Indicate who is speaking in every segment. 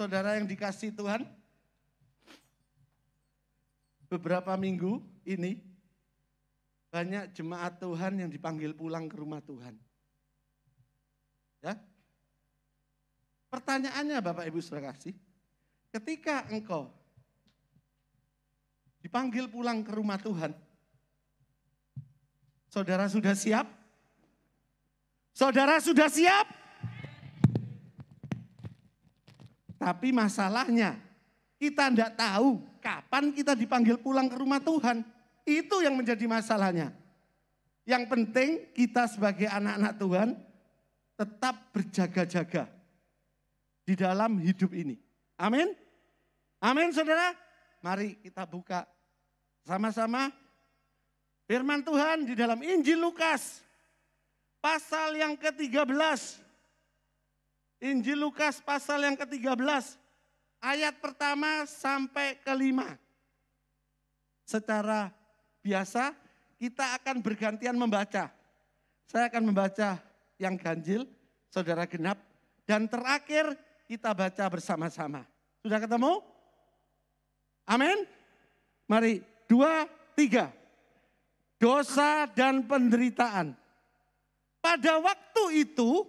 Speaker 1: Saudara yang dikasihi Tuhan, beberapa minggu ini banyak jemaat Tuhan yang dipanggil pulang ke rumah Tuhan. Ya. Pertanyaannya Bapak Ibu Saudara kasih, ketika engkau dipanggil pulang ke rumah Tuhan, saudara sudah siap? Saudara sudah siap? Tapi masalahnya, kita tidak tahu kapan kita dipanggil pulang ke rumah Tuhan. Itu yang menjadi masalahnya. Yang penting kita sebagai anak-anak Tuhan tetap berjaga-jaga di dalam hidup ini. Amin. Amin saudara. Mari kita buka sama-sama firman Tuhan di dalam Injil Lukas pasal yang ke-13. Injil Lukas pasal yang ke-13 ayat pertama sampai ke-5. Secara biasa kita akan bergantian membaca. Saya akan membaca yang ganjil, saudara genap, dan terakhir kita baca bersama-sama. Sudah ketemu? Amin. Mari, 2, 3. Dosa dan penderitaan. Pada waktu itu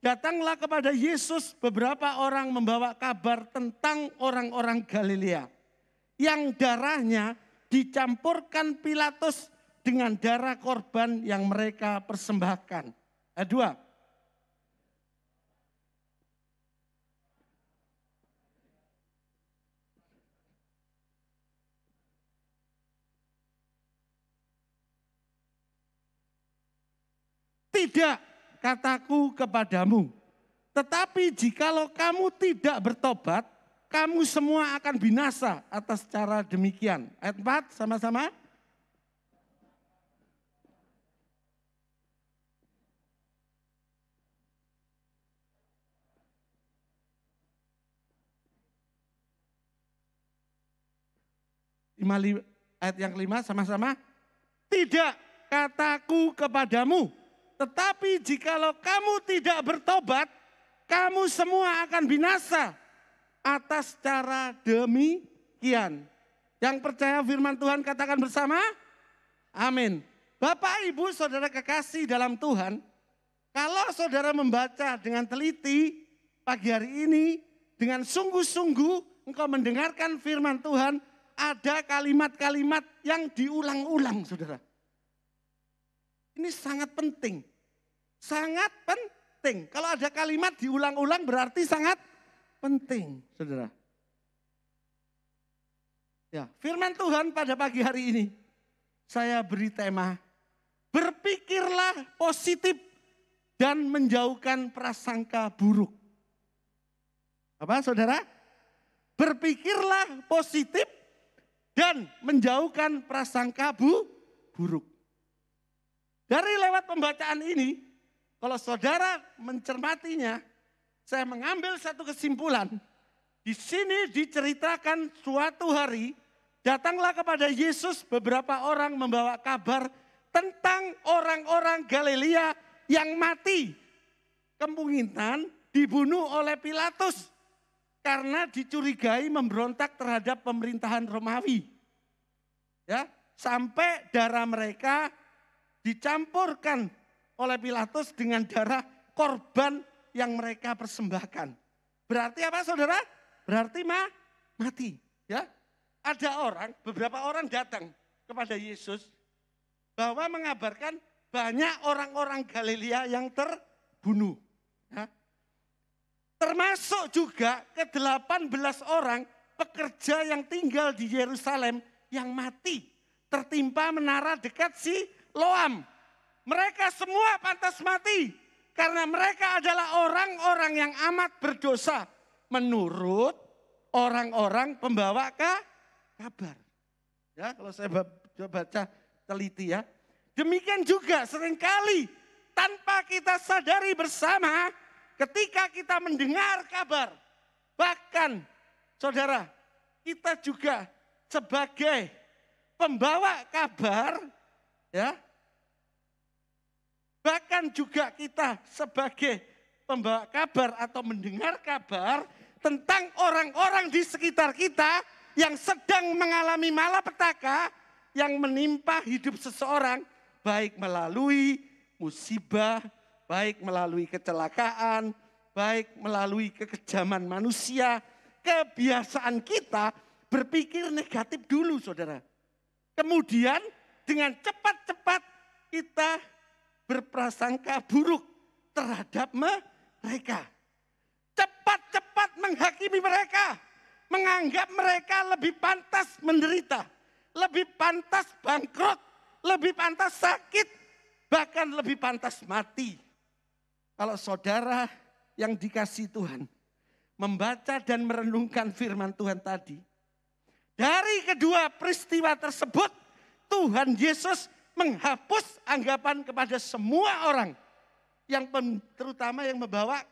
Speaker 1: datanglah kepada Yesus beberapa orang membawa kabar tentang orang-orang Galilea yang darahnya dicampurkan Pilatus dengan darah korban yang mereka persembahkan. Ayat 2. Tidak, kataku kepadamu, tetapi jikalau kamu tidak bertobat, kamu semua akan binasa atas cara demikian. Ayat 4 sama-sama. Ayat yang kelima sama-sama. Tidak, kataku kepadamu, tetapi jikalau kamu tidak bertobat, kamu semua akan binasa atas cara demikian. Yang percaya firman Tuhan katakan bersama, amin. Bapak Ibu saudara kekasih dalam Tuhan, kalau saudara membaca dengan teliti pagi hari ini, dengan sungguh-sungguh engkau mendengarkan firman Tuhan, ada kalimat-kalimat yang diulang-ulang saudara. Ini sangat penting. Sangat penting. Kalau ada kalimat diulang-ulang berarti sangat penting, saudara. Ya, firman Tuhan pada pagi hari ini saya beri tema berpikirlah positif dan menjauhkan prasangka buruk. Apa, saudara? Berpikirlah positif dan menjauhkan prasangka buruk. Dari lewat pembacaan ini, kalau saudara mencermatinya, saya mengambil satu kesimpulan. Di sini diceritakan suatu hari, datanglah kepada Yesus beberapa orang membawa kabar tentang orang-orang Galilea yang mati. Kemungkinan dibunuh oleh Pilatus karena dicurigai memberontak terhadap pemerintahan Romawi. Ya, sampai darah mereka dicampurkan oleh Pilatus dengan darah korban yang mereka persembahkan. Berarti apa saudara? Berarti mati. Ya, ada beberapa orang datang kepada Yesus bahwa mengabarkan banyak orang-orang Galilea yang terbunuh. Ya. Termasuk juga ke-18 orang pekerja yang tinggal di Yerusalem yang mati tertimpa menara dekat Siloam. Mereka semua pantas mati karena mereka adalah orang-orang yang amat berdosa menurut orang-orang pembawa kabar. Ya, kalau saya baca teliti ya. Demikian juga seringkali tanpa kita sadari bersama ketika kita mendengar kabar. Bahkan saudara, kita juga sebagai pembawa kabar, ya. Bahkan juga kita sebagai pembawa kabar atau mendengar kabar, tentang orang-orang di sekitar kita yang sedang mengalami malapetaka yang menimpa hidup seseorang, baik melalui musibah, baik melalui kecelakaan, baik melalui kekejaman manusia. Kebiasaan kita berpikir negatif dulu, saudara. Kemudian dengan cepat-cepat kita berprasangka buruk terhadap mereka. Cepat-cepat menghakimi mereka. Menganggap mereka lebih pantas menderita. Lebih pantas bangkrut. Lebih pantas sakit. Bahkan lebih pantas mati. Kalau saudara yang dikasihi Tuhan membaca dan merenungkan firman Tuhan tadi. Dari kedua peristiwa tersebut, Tuhan Yesus menghapus anggapan kepada semua orang. Terutama yang membawa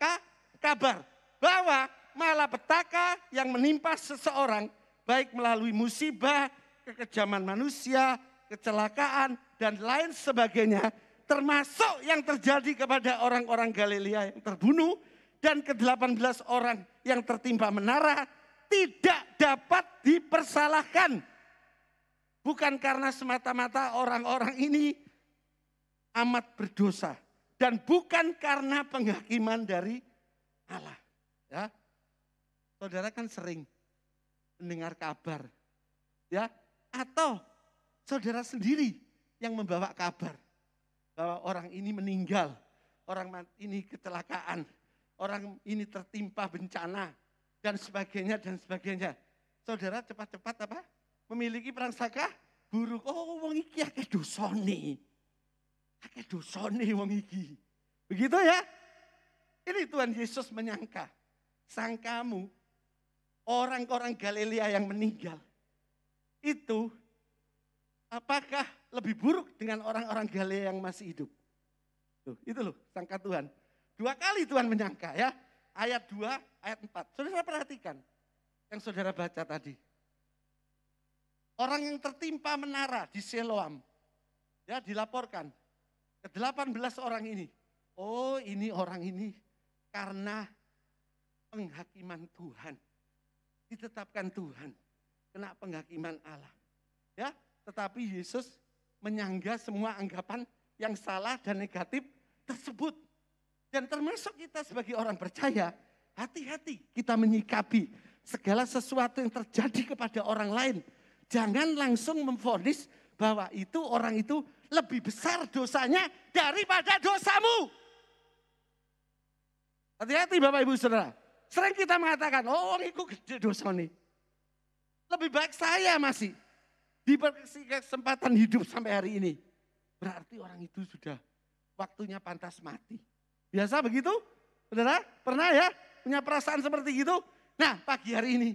Speaker 1: kabar bahwa malapetaka yang menimpa seseorang, baik melalui musibah, kekejaman manusia, kecelakaan, dan lain sebagainya, termasuk yang terjadi kepada orang-orang Galilea yang terbunuh, dan ke-18 orang yang tertimpa menara, tidak dapat dipersalahkan. Bukan karena semata-mata orang-orang ini amat berdosa. Dan bukan karena penghakiman dari Allah. Ya, saudara kan sering mendengar kabar. Ya, atau saudara sendiri yang membawa kabar. Bahwa orang ini meninggal. Orang ini kecelakaan. Orang ini tertimpa bencana. Dan sebagainya, dan sebagainya. Saudara cepat-cepat apa? Memiliki prasangka buruk. Oh, wong iki akeh dosane. Akeh dosane wong iki. Begitu ya? Ini Tuhan Yesus menyangka. Sangkamu, orang-orang Galilea yang meninggal. Itu, apakah lebih buruk dengan orang-orang Galilea yang masih hidup? Tuh, itu loh, sangka Tuhan. 2 kali Tuhan menyangka ya. Ayat 2, ayat 4. Saudara perhatikan yang saudara baca tadi. Orang yang tertimpa menara di Siloam, ya dilaporkan. Ke-18 orang ini. Oh, ini orang ini karena penghakiman Tuhan. Ditetapkan Tuhan. Kena penghakiman Allah. Ya, tetapi Yesus menyangga semua anggapan yang salah dan negatif tersebut. Dan termasuk kita sebagai orang percaya, hati-hati kita menyikapi segala sesuatu yang terjadi kepada orang lain. Jangan langsung memvonis bahwa itu orang itu lebih besar dosanya daripada dosamu. Hati-hati Bapak Ibu Saudara. Sering kita mengatakan, oh itu gede dosa nih. Lebih baik saya masih diberi kesempatan hidup sampai hari ini. Berarti orang itu sudah waktunya pantas mati. Biasa begitu? Saudara, pernah ya punya perasaan seperti itu? Nah, pagi hari ini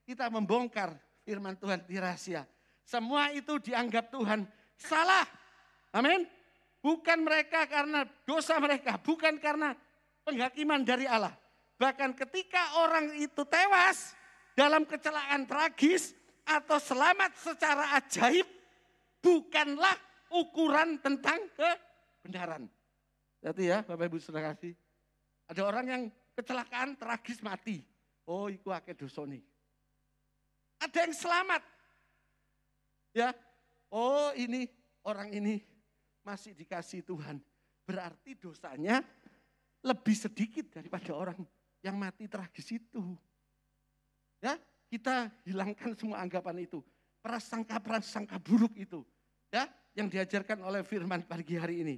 Speaker 1: kita membongkar firman Tuhan di rahasia. Semua itu dianggap Tuhan salah. Amin. Bukan mereka karena dosa mereka, bukan karena penghakiman dari Allah. Bahkan ketika orang itu tewas dalam kecelakaan tragis atau selamat secara ajaib, bukanlah ukuran tentang kebenaran. Jadi ya Bapak Ibu Saudara kasih, ada orang yang kecelakaan tragis mati. Oh iku akeh dosane. Ada yang selamat. Ya, oh ini orang ini masih dikasih Tuhan. Berarti dosanya lebih sedikit daripada orang yang mati tragis itu. Ya, kita hilangkan semua anggapan itu. Prasangka-prasangka buruk itu. Ya, yang diajarkan oleh firman pagi hari ini.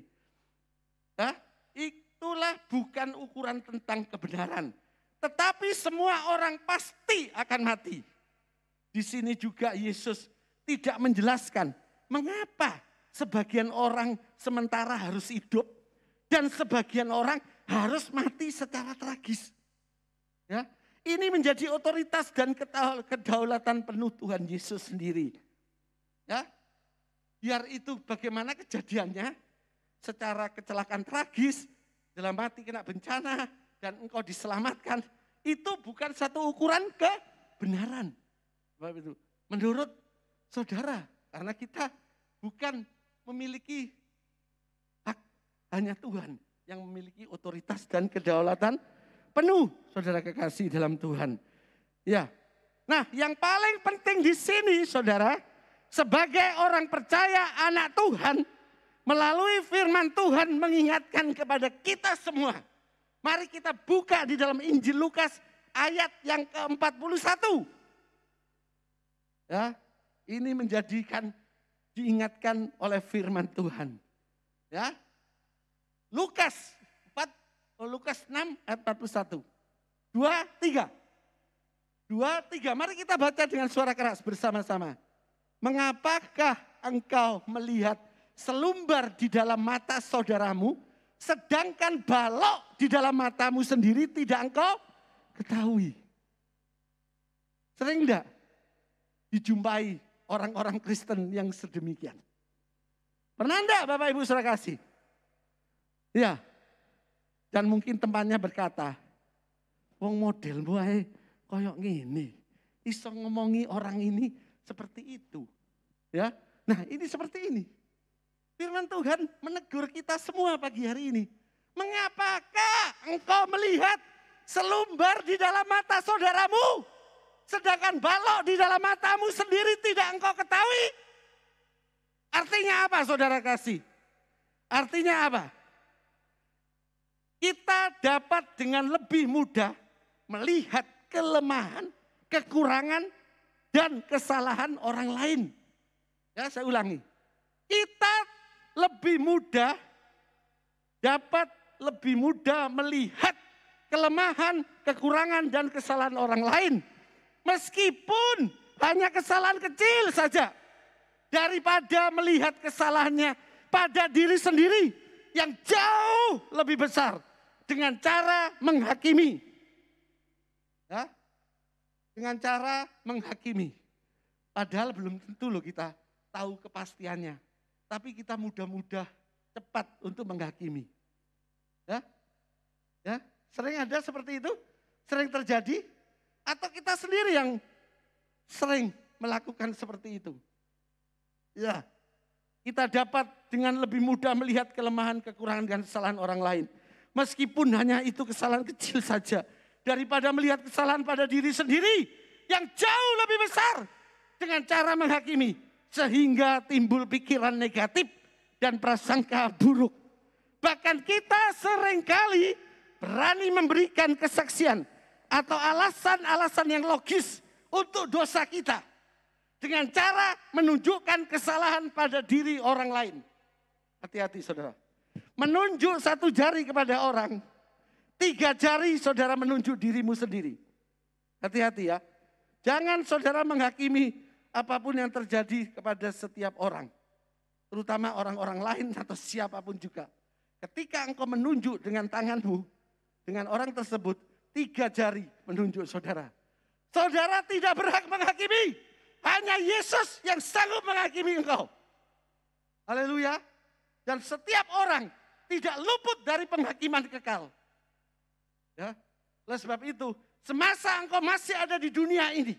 Speaker 1: Ya, itulah bukan ukuran tentang kebenaran. Tetapi semua orang pasti akan mati. Di sini juga Yesus tidak menjelaskan mengapa sebagian orang sementara harus hidup dan sebagian orang harus mati secara tragis. Ya, ini menjadi otoritas dan kedaulatan penuh Tuhan Yesus sendiri. Ya, biar itu bagaimana kejadiannya. Secara kecelakaan tragis, dalam mati kena bencana, dan engkau diselamatkan. Itu bukan satu ukuran kebenaran. Menurut saudara, karena kita bukan memiliki hak, hanya Tuhan yang memiliki otoritas dan kedaulatan penuh, saudara kekasih dalam Tuhan. Ya. Nah, yang paling penting di sini, saudara, sebagai orang percaya anak Tuhan, melalui firman Tuhan mengingatkan kepada kita semua. Mari kita buka di dalam Injil Lukas ayat yang ke-41. Ya, ini diingatkan oleh firman Tuhan. Ya. Lukas 6 ayat 41. 2, 3. Mari kita baca dengan suara keras bersama-sama. Mengapakah engkau melihat selumbar di dalam mata saudaramu, sedangkan balok di dalam matamu sendiri tidak engkau ketahui? Sering enggak dijumpai orang-orang Kristen yang sedemikian? Pernah enggak Bapak Ibu saudara kasih? Ya. Dan mungkin temannya berkata, wong model wae koyok ngene. Iso ngomongi orang ini seperti itu. Ya. Nah, ini seperti ini. Firman Tuhan menegur kita semua pagi hari ini. Mengapakah engkau melihat selumbar di dalam mata saudaramu, sedangkan balok di dalam matamu sendiri tidak engkau ketahui? Artinya apa saudara kasih? Artinya apa? Kita dapat dengan lebih mudah melihat kelemahan, kekurangan, dan kesalahan orang lain. Ya, saya ulangi. Kita dapat lebih mudah melihat kelemahan, kekurangan, dan kesalahan orang lain. Meskipun hanya kesalahan kecil saja. Daripada melihat kesalahannya pada diri sendiri yang jauh lebih besar. Dengan cara menghakimi. Ya, dengan cara menghakimi. Padahal belum tentu loh kita tahu kepastiannya. Tapi kita mudah-mudah cepat untuk menghakimi. Ya, ya, sering ada seperti itu? Sering terjadi? Atau kita sendiri yang sering melakukan seperti itu? Ya, kita dapat dengan lebih mudah melihat kelemahan, kekurangan, dan kesalahan orang lain. Meskipun hanya itu kesalahan kecil saja. Daripada melihat kesalahan pada diri sendiri yang jauh lebih besar dengan cara menghakimi. Sehingga timbul pikiran negatif dan prasangka buruk. Bahkan kita seringkali berani memberikan kesaksian atau alasan-alasan yang logis untuk dosa kita. Dengan cara menunjukkan kesalahan pada diri orang lain. Hati-hati saudara. Menunjuk 1 jari kepada orang, 3 jari saudara menunjuk dirimu sendiri. Hati-hati ya. Jangan saudara menghakimi apapun yang terjadi kepada setiap orang. Terutama orang-orang lain atau siapapun juga. Ketika engkau menunjuk dengan tanganmu, dengan orang tersebut, 3 jari menunjuk saudara. Saudara tidak berhak menghakimi. Hanya Yesus yang sanggup menghakimi engkau. Haleluya. Dan setiap orang tidak luput dari penghakiman kekal. Ya. Oleh sebab itu, semasa engkau masih ada di dunia ini,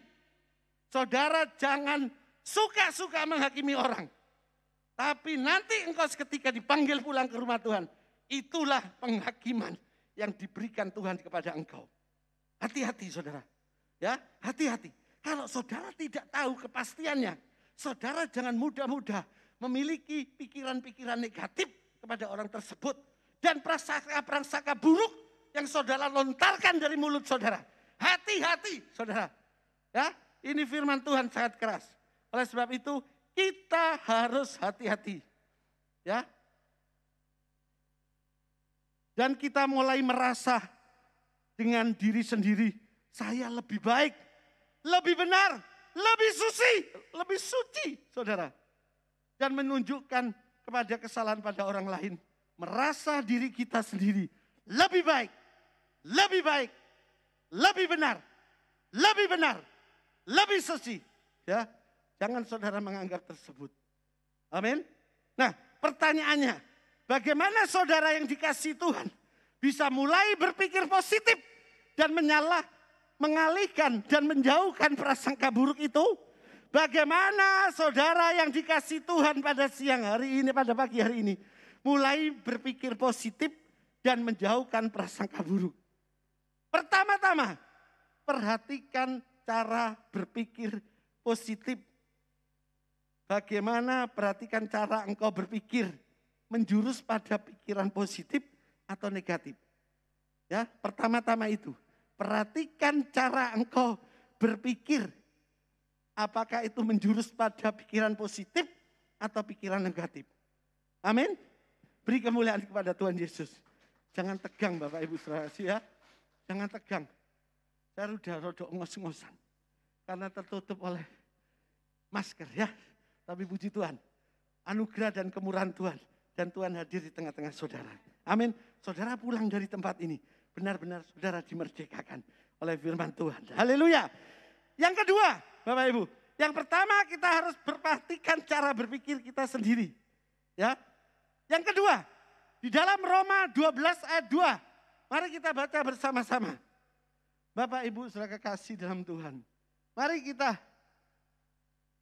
Speaker 1: saudara jangan suka-suka menghakimi orang. Tapi nanti engkau ketika dipanggil pulang ke rumah Tuhan, itulah penghakiman yang diberikan Tuhan kepada engkau. Hati-hati saudara. Ya, hati-hati. Kalau saudara tidak tahu kepastiannya, saudara jangan mudah-mudah memiliki pikiran-pikiran negatif kepada orang tersebut. Dan prasangka-prasangka buruk yang saudara lontarkan dari mulut saudara. Hati-hati saudara. Ya, ini firman Tuhan sangat keras. Oleh sebab itu kita harus hati-hati. Ya. Dan kita mulai merasa dengan diri sendiri, saya lebih baik, lebih benar, lebih suci, saudara. Dan menunjukkan kepada kesalahan pada orang lain. Merasa diri kita sendiri lebih baik, lebih benar, lebih suci. Ya, jangan saudara menganggap tersebut. Amin. Nah, pertanyaannya, bagaimana saudara yang dikasihi Tuhan bisa mulai berpikir positif dan mengalihkan dan menjauhkan prasangka buruk itu? Bagaimana saudara yang dikasihi Tuhan pada siang hari ini, pada pagi hari ini, mulai berpikir positif dan menjauhkan prasangka buruk? Pertama-tama, perhatikan cara berpikir positif. Bagaimana perhatikan cara engkau berpikir menjurus pada pikiran positif atau negatif. Ya, pertama-tama itu, perhatikan cara engkau berpikir. Apakah itu menjurus pada pikiran positif atau pikiran negatif. Amin. Beri kemuliaan kepada Tuhan Yesus. Jangan tegang Bapak Ibu Saudara ya. Jangan tegang. Saya udah rodok ngos-ngosan. Karena tertutup oleh masker ya. Tapi puji Tuhan. Anugerah dan kemurahan Tuhan. Dan Tuhan hadir di tengah-tengah saudara. Amin. Saudara pulang dari tempat ini. Benar-benar saudara dimerdekakan oleh firman Tuhan. Haleluya. Yang kedua Bapak Ibu. Yang pertama kita harus perhatikan cara berpikir kita sendiri. Ya. Yang kedua. Di dalam Roma 12 ayat 2. Mari kita baca bersama-sama. Bapak Ibu saudara kekasih dalam Tuhan. Mari kita.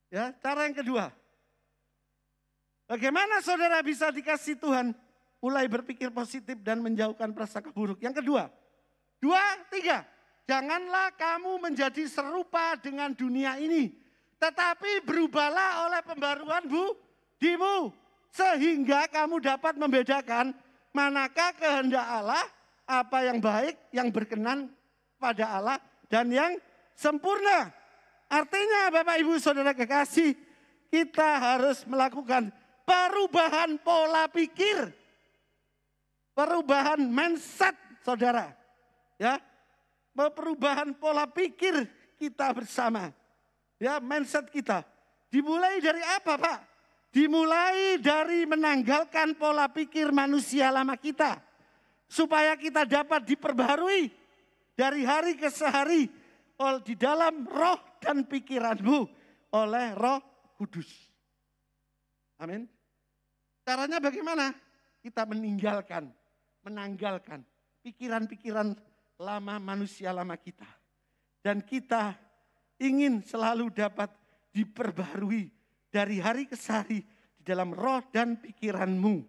Speaker 1: Ya, cara yang kedua. Bagaimana saudara bisa dikasih Tuhan mulai berpikir positif dan menjauhkan prasangka buruk. Yang kedua. 2, 3. Janganlah kamu menjadi serupa dengan dunia ini. Tetapi berubahlah oleh pembaruan budimu. Sehingga kamu dapat membedakan manakah kehendak Allah, apa yang baik, yang berkenan pada Allah, dan yang sempurna. Artinya Bapak Ibu Saudara kekasih, kita harus melakukan perubahan pola pikir. Perubahan mindset saudara. Ya, perubahan pola pikir kita bersama. Ya, mindset kita. Dimulai dari apa Pak? Dimulai dari menanggalkan pola pikir manusia lama kita. Supaya kita dapat diperbaharui dari hari ke hari di dalam roh dan pikiranmu oleh Roh Kudus. Amin. Caranya bagaimana? Kita menanggalkan pikiran-pikiran lama manusia lama kita. Dan kita ingin selalu dapat diperbaharui dari hari ke hari di dalam roh dan pikiranmu.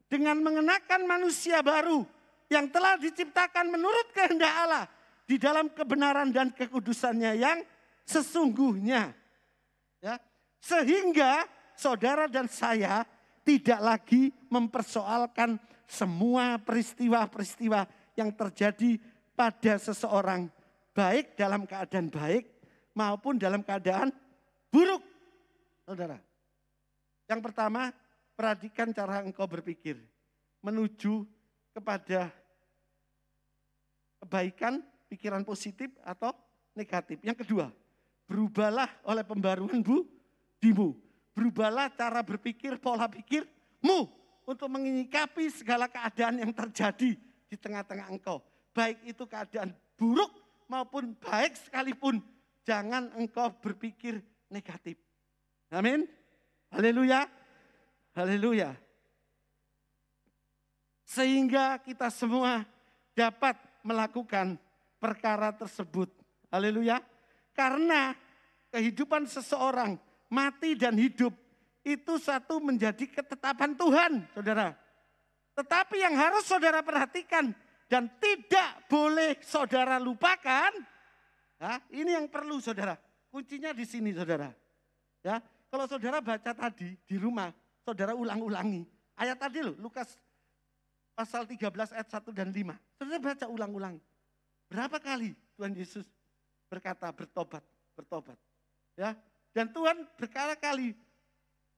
Speaker 1: Dengan mengenakan manusia baru yang telah diciptakan menurut kehendak Allah di dalam kebenaran dan kekudusannya yang sesungguhnya. Ya, sehingga saudara dan saya tidak lagi mempersoalkan semua peristiwa-peristiwa yang terjadi pada seseorang. Baik dalam keadaan baik maupun dalam keadaan buruk. Saudara, yang pertama, perhatikan cara engkau berpikir menuju kepada kebaikan, pikiran positif atau negatif. Yang kedua, berubahlah oleh pembaruan budimu. Berubahlah cara berpikir, pola pikirmu untuk menyikapi segala keadaan yang terjadi di tengah-tengah engkau. Baik itu keadaan buruk maupun baik sekalipun, jangan engkau berpikir negatif. Amin. Haleluya. Haleluya. Sehingga kita semua dapat melakukan perkara tersebut. Haleluya. Karena kehidupan seseorang, mati dan hidup, itu satu menjadi ketetapan Tuhan, saudara. Tetapi yang harus saudara perhatikan dan tidak boleh saudara lupakan, ya, ini yang perlu saudara. Kuncinya di sini saudara. Ya, kalau saudara baca tadi di rumah, saudara ulang-ulangi. Ayat tadi loh, Lukas pasal 13 ayat 1 dan 5. Saudara baca ulang-ulang. Berapa kali Tuhan Yesus berkata bertobat, bertobat. Ya, dan Tuhan berkali-kali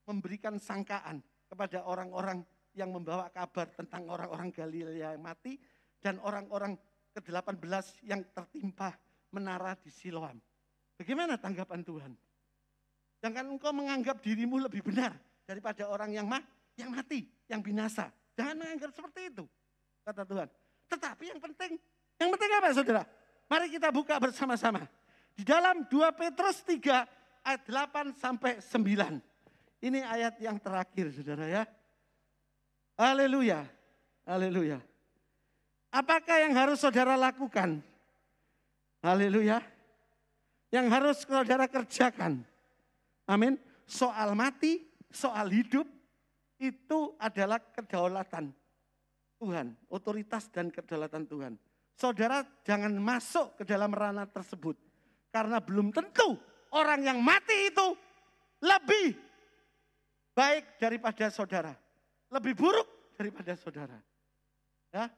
Speaker 1: memberikan sangkaan kepada orang-orang yang membawa kabar tentang orang-orang Galilea yang mati dan orang-orang ke-18 yang tertimpa menara di Siloam. Bagaimana tanggapan Tuhan? Jangan engkau menganggap dirimu lebih benar daripada orang yang mati, yang binasa. Jangan menganggap seperti itu, kata Tuhan. Tetapi yang penting apa saudara? Mari kita buka bersama-sama. Di dalam 2 Petrus 3 ayat 8 sampai 9. Ini ayat yang terakhir saudara ya. Haleluya, haleluya. Apakah yang harus saudara lakukan? Haleluya. Yang harus saudara kerjakan. Amin. Soal mati, soal hidup, itu adalah kedaulatan Tuhan. Otoritas dan kedaulatan Tuhan. saudara jangan masuk ke dalam ranah tersebut. Karena belum tentu orang yang mati itu lebih baik daripada saudara. Lebih buruk daripada saudara. Ya,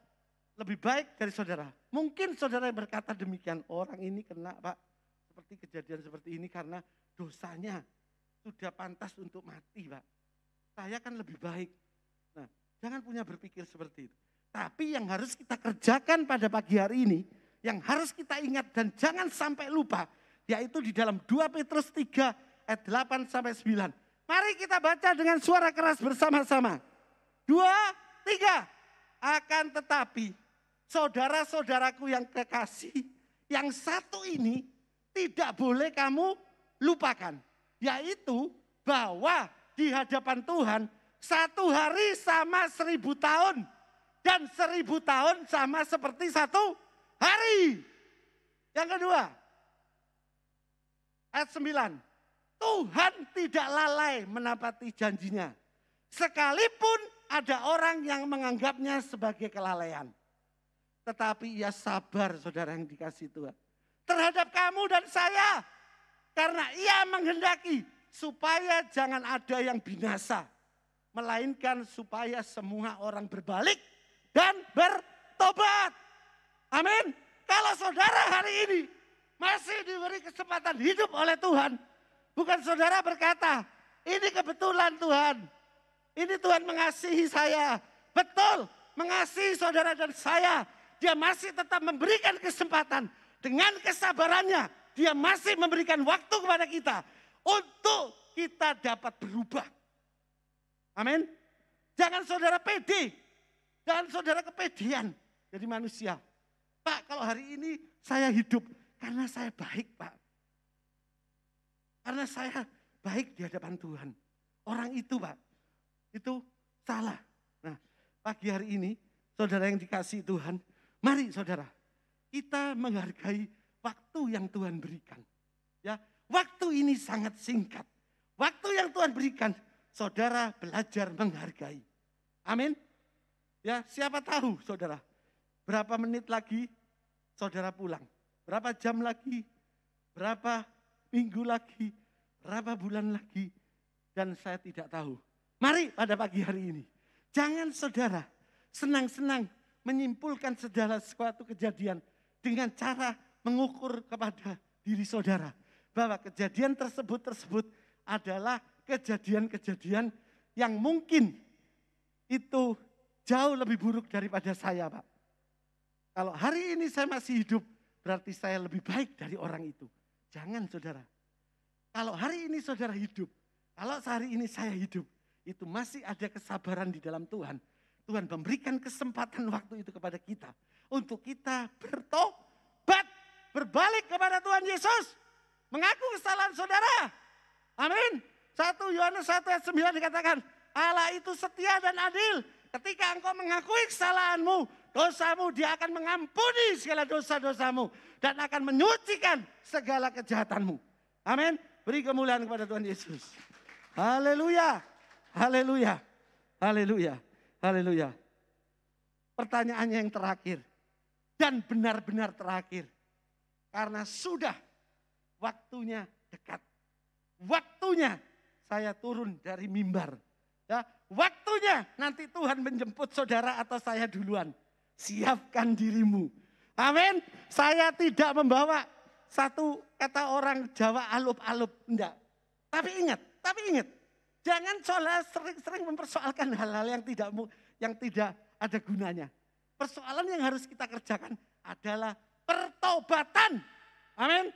Speaker 1: lebih baik dari saudara. Mungkin saudara yang berkata demikian, orang ini kena Pak, seperti kejadian seperti ini karena dosanya sudah pantas untuk mati Pak. Saya kan lebih baik. Nah, jangan punya berpikir seperti itu. Tapi yang harus kita kerjakan pada pagi hari ini, yang harus kita ingat dan jangan sampai lupa, yaitu di dalam 2 Petrus 3 ayat 8 sampai 9. Mari kita baca dengan suara keras bersama-sama. 2, 3. Akan tetapi saudara-saudaraku yang kekasih, yang satu ini tidak boleh kamu lupakan. Yaitu bahwa di hadapan Tuhan 1 hari sama 1000 tahun. Dan 1000 tahun sama seperti 1 hari. Yang kedua, ayat 9. Tuhan tidak lalai menepati janjinya. Sekalipun ada orang yang menganggapnya sebagai kelalaian. Tetapi ia sabar, saudara yang dikasihi Tuhan. Terhadap kamu dan saya. Karena ia menghendaki supaya jangan ada yang binasa. Melainkan supaya semua orang berbalik dan bertobat. Amin. Kalau saudara hari ini masih diberi kesempatan hidup oleh Tuhan. Bukan saudara berkata, ini kebetulan Tuhan. Ini Tuhan mengasihi saya. Betul, mengasihi saudara dan saya. Dia masih tetap memberikan kesempatan. Dengan kesabarannya, dia masih memberikan waktu kepada kita. Untuk kita dapat berubah. Amin. Jangan saudara pede. Jangan saudara kepedean jadi manusia. Pak, kalau hari ini saya hidup karena saya baik, Pak. Karena saya baik di hadapan Tuhan. Orang itu Pak, itu salah. Nah, pagi hari ini, saudara yang dikasihi Tuhan, mari saudara, kita menghargai waktu yang Tuhan berikan. Ya, waktu ini sangat singkat. Waktu yang Tuhan berikan, saudara belajar menghargai. Amin. Ya, siapa tahu saudara, berapa menit lagi saudara pulang. Berapa jam lagi, berapa minggu lagi, berapa bulan lagi, dan saya tidak tahu. Mari pada pagi hari ini, jangan saudara senang-senang menyimpulkan segala sesuatu kejadian dengan cara mengukur kepada diri saudara. Bahwa kejadian tersebut adalah kejadian-kejadian yang mungkin itu jauh lebih buruk daripada saya Pak. Kalau hari ini saya masih hidup, berarti saya lebih baik dari orang itu. Jangan saudara. Kalau hari ini saudara hidup, kalau sehari ini saya hidup, itu masih ada kesabaran di dalam Tuhan. Tuhan memberikan kesempatan waktu itu kepada kita. Untuk kita bertobat, berbalik kepada Tuhan Yesus. Mengaku kesalahan saudara. Amin. 1 Yohanes 1 ayat 9 dikatakan, Allah itu setia dan adil. Ketika engkau mengakui kesalahanmu, dosamu, dia akan mengampuni segala dosa-dosamu. Dan akan menyucikan segala kejahatanmu. Amin. Beri kemuliaan kepada Tuhan Yesus. Haleluya. Haleluya. Haleluya. Haleluya. Pertanyaannya yang terakhir. Dan benar-benar terakhir. Karena sudah waktunya dekat. Waktunya saya turun dari mimbar. Ya, waktunya nanti Tuhan menjemput saudara atau saya duluan. Siapkan dirimu. Amin. Saya tidak membawa satu kata orang Jawa alup-alup. Enggak. Tapi ingat. Jangan saudara sering-sering mempersoalkan hal-hal yang tidak ada gunanya. Persoalan yang harus kita kerjakan adalah pertobatan. Amin.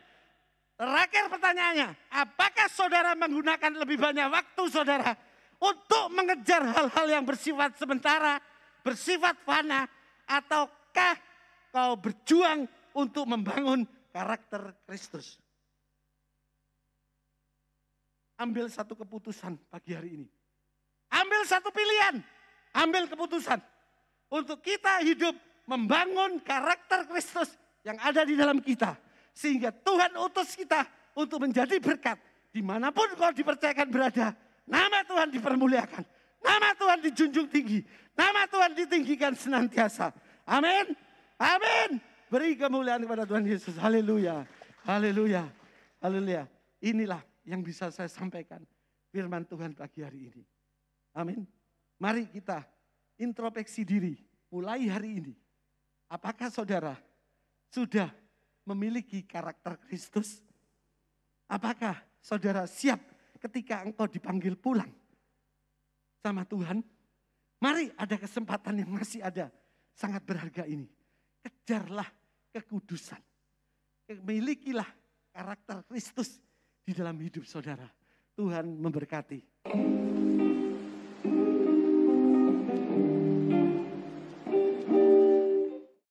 Speaker 1: Terakhir pertanyaannya, apakah saudara menggunakan lebih banyak waktu saudara untuk mengejar hal-hal yang bersifat sementara, bersifat fana, ataukah kau berjuang untuk membangun karakter Kristus? Ambil satu keputusan pagi hari ini. Ambil satu pilihan, ambil keputusan. Untuk kita hidup membangun karakter Kristus yang ada di dalam kita. Sehingga Tuhan utus kita untuk menjadi berkat. Dimanapun kau dipercayakan berada, nama Tuhan dipermuliakan. Nama Tuhan dijunjung tinggi. Nama Tuhan ditinggikan senantiasa. Amin. Amin. Beri kemuliaan kepada Tuhan Yesus. Haleluya. Haleluya. Haleluya. Inilah yang bisa saya sampaikan firman Tuhan pagi hari ini. Amin. Mari kita introspeksi diri mulai hari ini. Apakah saudara sudah memiliki karakter Kristus? Apakah saudara siap ketika engkau dipanggil pulang sama Tuhan? Mari, ada kesempatan yang masih ada, sangat berharga ini. Kejarlah kekudusan. Milikilah karakter Kristus di dalam hidup saudara. Tuhan memberkati.